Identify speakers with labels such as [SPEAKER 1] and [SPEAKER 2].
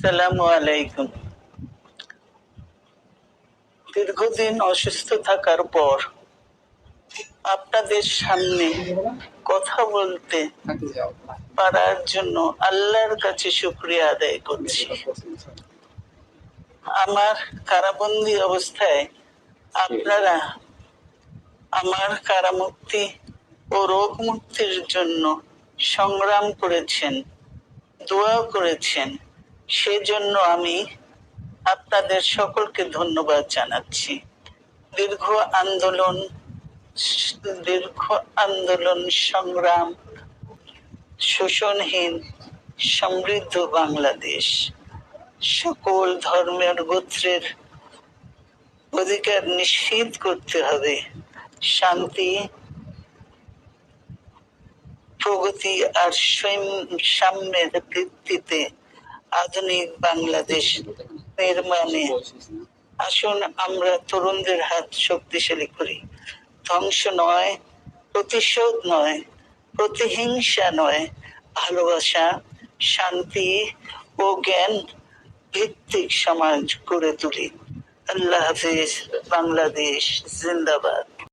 [SPEAKER 1] আসসালামু আলাইকুম। দীর্ঘদিন অসুস্থ থাকার পর আপনাদের সামনে কথা বলতে পারার জন্য আল্লাহর কাছে শুকরিয়া আদায় করছি। আমার কারাবন্দী অবস্থায় আপনারা আমার কারামুক্তি ও রোগ মুক্তির জন্য সংগ্রাম করেছেন, দোয়া করেছেন। সেজন্য আমি আপনাদের সকলকে ধন্যবাদ জানাচ্ছি। দীর্ঘ আন্দোলন সংগ্রাম, শোষণহীন সমৃদ্ধ বাংলাদেশ, সকল ধর্মের গোত্রের অধিকার নিশ্চিত করতে হবে। শান্তি, প্রগতি আর সাম্যের ভিত্তিতে আধুনিক বাংলাদেশ নির্মাণে আসুন আমরা তরুণদের হাত শক্তিশালী করি। ধ্বংস নয়, প্রতিশোধ নয়, প্রতিহিংসা নয়, ভালোবাসা, শান্তি ও জ্ঞান ভিত্তিক সমাজ গড়ে তুলি। আল্লাহ হাফিজ। বাংলাদেশ জিন্দাবাদ।